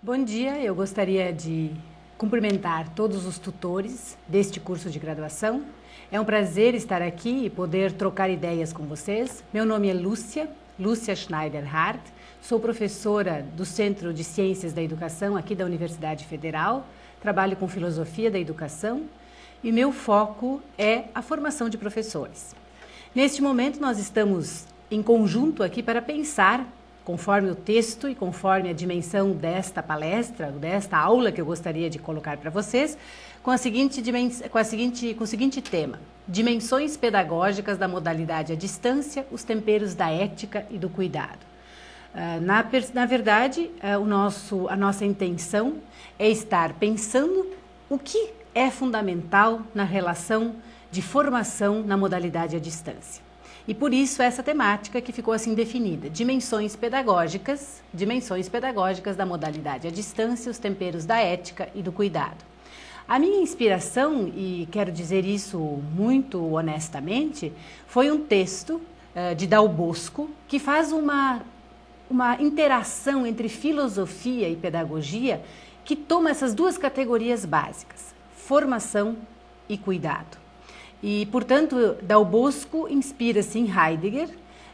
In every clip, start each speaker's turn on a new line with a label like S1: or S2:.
S1: Bom dia, eu gostaria de cumprimentar todos os tutores deste curso de graduação. É um prazer estar aqui e poder trocar ideias com vocês. Meu nome é Lúcia Schneider-Hart, sou professora do Centro de Ciências da Educação aqui da Universidade Federal, trabalho com filosofia da educação e meu foco é a formação de professores. Neste momento nós estamos em conjunto aqui para pensar, conforme o texto e conforme a dimensão desta palestra, desta aula que eu gostaria de colocar para vocês, com o seguinte tema: dimensões pedagógicas da modalidade à distância, os temperos da ética e do cuidado. Na verdade, a nossa intenção é estar pensando o que é fundamental na relação de formação na modalidade à distância. E por isso essa temática que ficou assim definida: dimensões pedagógicas da modalidade à distância, os temperos da ética e do cuidado. A minha inspiração, e quero dizer isso muito honestamente, foi um texto de Dal Bosco que faz uma interação entre filosofia e pedagogia que toma essas duas categorias básicas, formação e cuidado. E, portanto, Dal Bosco inspira-se em Heidegger,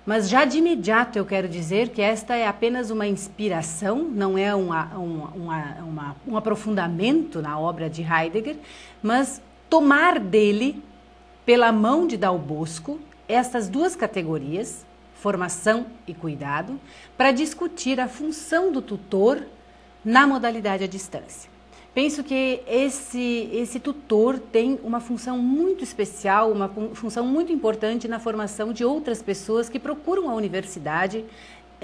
S1: mas já de imediato eu quero dizer que esta é apenas uma inspiração, não é um aprofundamento na obra de Heidegger, mas tomar dele, pela mão de Dal Bosco, estas duas categorias, formação e cuidado, para discutir a função do tutor na modalidade à distância. Penso que esse tutor tem uma função muito especial, uma função muito importante na formação de outras pessoas que procuram a universidade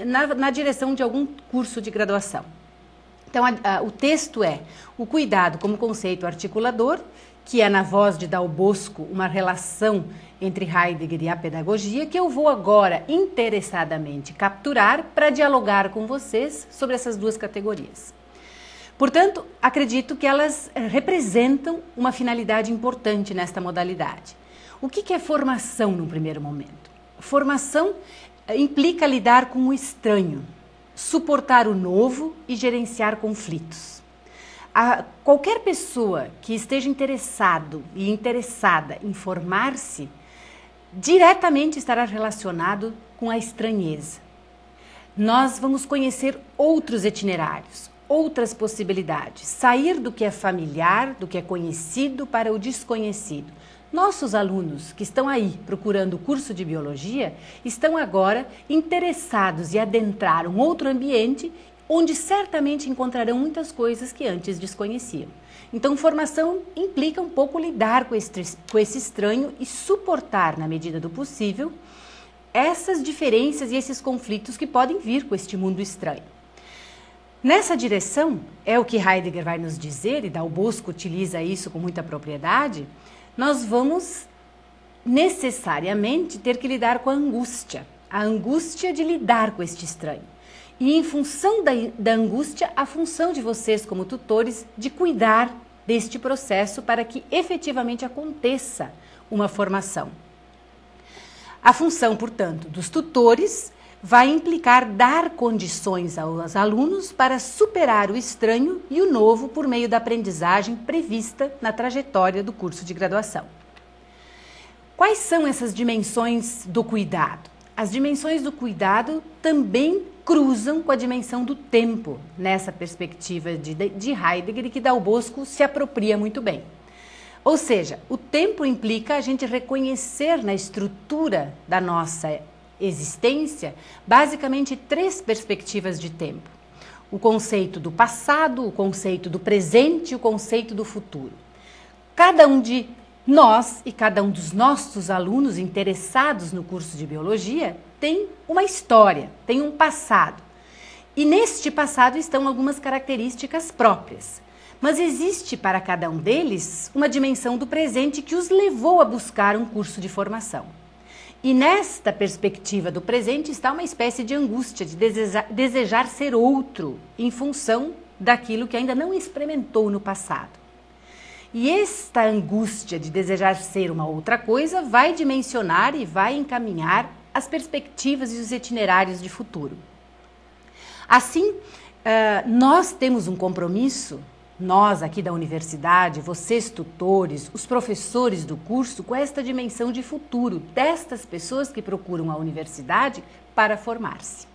S1: na direção de algum curso de graduação. Então, o texto é o cuidado como conceito articulador, que é na voz de Dal Bosco uma relação entre Heidegger e a pedagogia, que eu vou agora interessadamente capturar para dialogar com vocês sobre essas duas categorias. Portanto, acredito que elas representam uma finalidade importante nesta modalidade. O que é formação no primeiro momento? Formação implica lidar com o estranho, suportar o novo e gerenciar conflitos. Qualquer pessoa que esteja interessada em formar-se, diretamente estará relacionado com a estranheza. Nós vamos conhecer outros itinerários, outras possibilidades, sair do que é familiar, do que é conhecido para o desconhecido. Nossos alunos que estão aí procurando o curso de biologia estão agora interessados em adentrar um outro ambiente onde certamente encontrarão muitas coisas que antes desconheciam. Então, formação implica um pouco lidar com esse estranho e suportar, na medida do possível, essas diferenças e esses conflitos que podem vir com este mundo estranho. Nessa direção, é o que Heidegger vai nos dizer, e Dal Bosco utiliza isso com muita propriedade, nós vamos necessariamente ter que lidar com a angústia de lidar com este estranho. E em função da angústia, a função de vocês como tutores de cuidar deste processo para que efetivamente aconteça uma formação. A função, portanto, dos tutores vai implicar dar condições aos alunos para superar o estranho e o novo por meio da aprendizagem prevista na trajetória do curso de graduação. Quais são essas dimensões do cuidado? As dimensões do cuidado também cruzam com a dimensão do tempo, nessa perspectiva de Heidegger, e que Dal Bosco se apropria muito bem. Ou seja, o tempo implica a gente reconhecer na estrutura da nossa existência, basicamente três perspectivas de tempo: o conceito do passado, o conceito do presente e o conceito do futuro. Cada um de nós e cada um dos nossos alunos interessados no curso de biologia tem uma história, tem um passado. E neste passado estão algumas características próprias. Mas existe para cada um deles uma dimensão do presente que os levou a buscar um curso de formação. E nesta perspectiva do presente está uma espécie de angústia, de desejar ser outro, em função daquilo que ainda não experimentou no passado. E esta angústia de desejar ser uma outra coisa vai dimensionar e vai encaminhar as perspectivas e os itinerários de futuro. Assim, nós temos um compromisso, nós aqui da universidade, vocês tutores, os professores do curso, com esta dimensão de futuro destas pessoas que procuram a universidade para formar-se.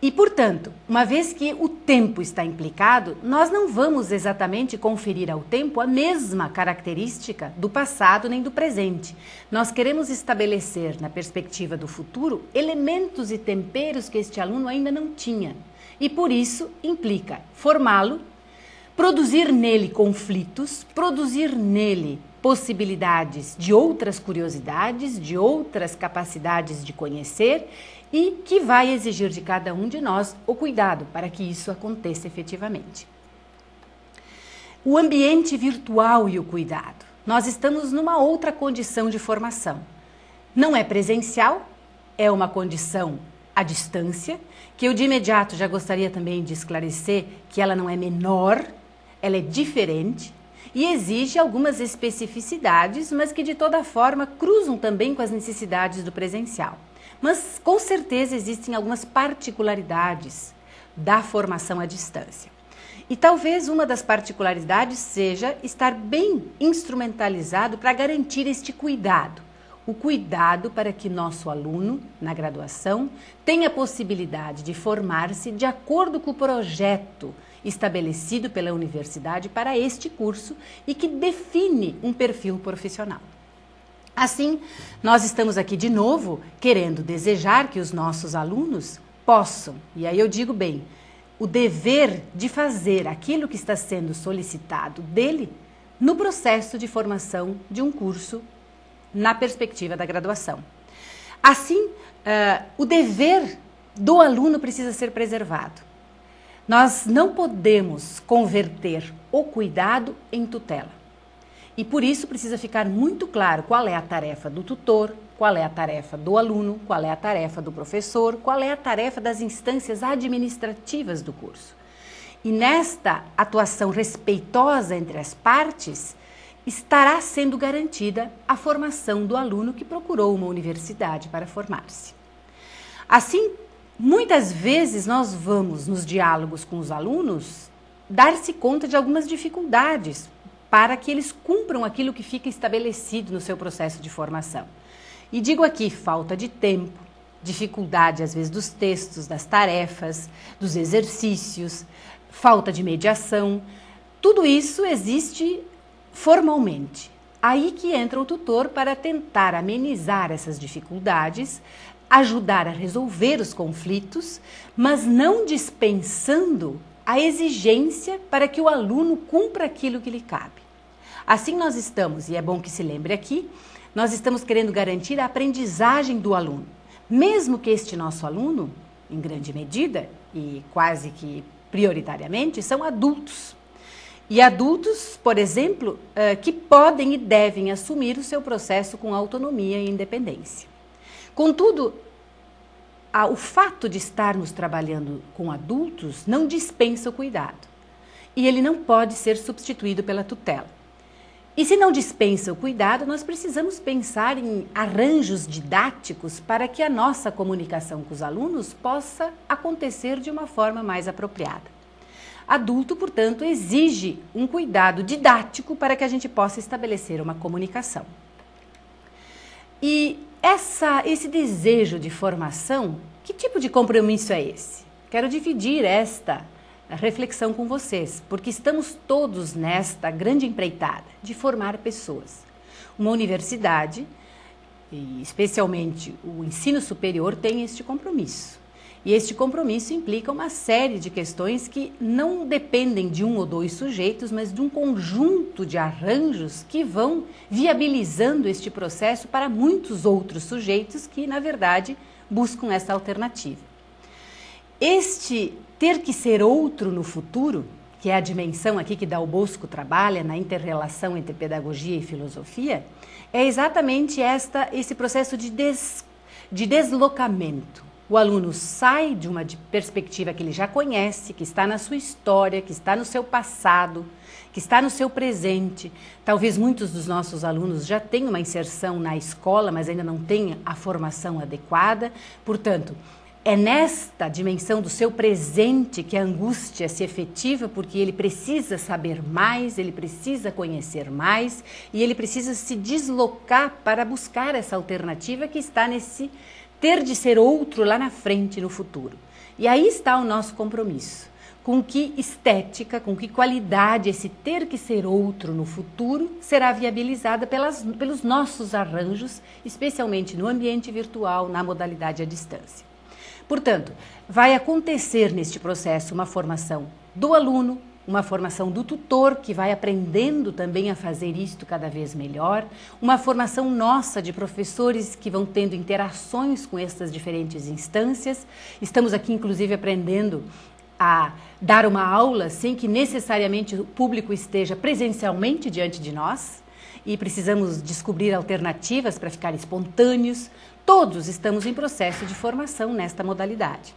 S1: E, portanto, uma vez que o tempo está implicado, nós não vamos exatamente conferir ao tempo a mesma característica do passado nem do presente. Nós queremos estabelecer, na perspectiva do futuro, elementos e temperos que este aluno ainda não tinha. E, por isso, implica formá-lo, produzir nele conflitos, produzir nele possibilidades de outras curiosidades, de outras capacidades de conhecer e que vai exigir de cada um de nós o cuidado para que isso aconteça efetivamente. O ambiente virtual e o cuidado. Nós estamos numa outra condição de formação. Não é presencial, é uma condição à distância, que eu de imediato já gostaria também de esclarecer que ela não é menor, ela é diferente e exige algumas especificidades, mas que de toda forma cruzam também com as necessidades do presencial. Mas com certeza existem algumas particularidades da formação à distância. E talvez uma das particularidades seja estar bem instrumentalizado para garantir este cuidado. O cuidado para que nosso aluno, na graduação, tenha a possibilidade de formar-se de acordo com o projeto estabelecido pela universidade para este curso e que define um perfil profissional. Assim, nós estamos aqui de novo querendo desejar que os nossos alunos possam, e aí eu digo bem, o dever de fazer aquilo que está sendo solicitado dele no processo de formação de um curso na perspectiva da graduação. Assim, o dever do aluno precisa ser preservado. Nós não podemos converter o cuidado em tutela. E por isso precisa ficar muito claro qual é a tarefa do tutor, qual é a tarefa do aluno, qual é a tarefa do professor, qual é a tarefa das instâncias administrativas do curso. E nesta atuação respeitosa entre as partes, estará sendo garantida a formação do aluno que procurou uma universidade para formar-se. Assim, muitas vezes nós vamos, nos diálogos com os alunos, dar-se conta de algumas dificuldades para que eles cumpram aquilo que fica estabelecido no seu processo de formação. E digo aqui, falta de tempo, dificuldade às vezes dos textos, das tarefas, dos exercícios, falta de mediação, tudo isso existe formalmente. Aí que entra o tutor para tentar amenizar essas dificuldades, ajudar a resolver os conflitos, mas não dispensando a exigência para que o aluno cumpra aquilo que lhe cabe. Assim nós estamos, e é bom que se lembre aqui, nós estamos querendo garantir a aprendizagem do aluno, mesmo que este nosso aluno, em grande medida e quase que prioritariamente, são adultos. E adultos, por exemplo, que podem e devem assumir o seu processo com autonomia e independência. Contudo, o fato de estarmos trabalhando com adultos não dispensa o cuidado. E ele não pode ser substituído pela tutela. E se não dispensa o cuidado, nós precisamos pensar em arranjos didáticos para que a nossa comunicação com os alunos possa acontecer de uma forma mais apropriada. Adulto, portanto, exige um cuidado didático para que a gente possa estabelecer uma comunicação. E esse desejo de formação, que tipo de compromisso é esse? Quero dividir esta reflexão com vocês, porque estamos todos nesta grande empreitada de formar pessoas. Uma universidade, e especialmente o ensino superior, tem este compromisso. E este compromisso implica uma série de questões que não dependem de um ou dois sujeitos, mas de um conjunto de arranjos que vão viabilizando este processo para muitos outros sujeitos que, na verdade, buscam essa alternativa. Este ter que ser outro no futuro, que é a dimensão aqui que Dal Bosco trabalha na inter-relação entre pedagogia e filosofia, é exatamente esse processo de deslocamento. O aluno sai de uma perspectiva que ele já conhece, que está na sua história, que está no seu passado, que está no seu presente. Talvez muitos dos nossos alunos já tenham uma inserção na escola, mas ainda não tenham a formação adequada. Portanto, É nesta dimensão do seu presente que a angústia se efetiva, porque ele precisa saber mais, ele precisa conhecer mais e ele precisa se deslocar para buscar essa alternativa que está nesse ter de ser outro lá na frente, no futuro. E aí está o nosso compromisso. Com que estética, com que qualidade esse ter que ser outro no futuro será viabilizada pelos nossos arranjos, especialmente no ambiente virtual, na modalidade à distância. Portanto, vai acontecer neste processo uma formação do aluno, uma formação do tutor, que vai aprendendo também a fazer isto cada vez melhor, uma formação nossa de professores que vão tendo interações com essas diferentes instâncias. Estamos aqui, inclusive, aprendendo a dar uma aula sem que necessariamente o público esteja presencialmente diante de nós e precisamos descobrir alternativas para ficar espontâneos. Todos estamos em processo de formação nesta modalidade.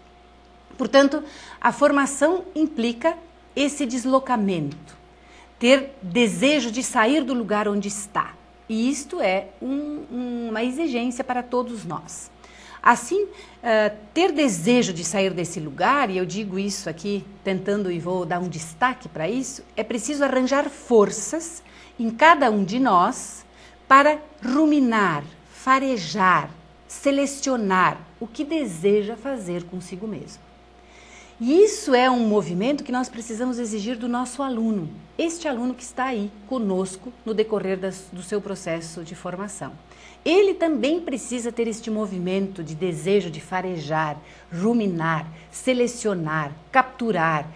S1: Portanto, a formação implica esse deslocamento, ter desejo de sair do lugar onde está. E isto é uma exigência para todos nós. Assim, ter desejo de sair desse lugar, e eu digo isso aqui tentando e vou dar um destaque para isso, é preciso arranjar forças em cada um de nós para ruminar, farejar, selecionar o que deseja fazer consigo mesmo. E isso é um movimento que nós precisamos exigir do nosso aluno, este aluno que está aí conosco no decorrer do seu processo de formação. Ele também precisa ter este movimento de desejo de farejar, ruminar, selecionar, capturar,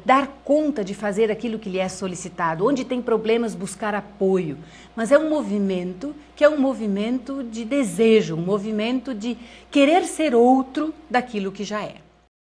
S1: dar conta de fazer aquilo que lhe é solicitado, onde tem problemas buscar apoio, mas é um movimento que é um movimento de desejo, um movimento de querer ser outro daquilo que já é.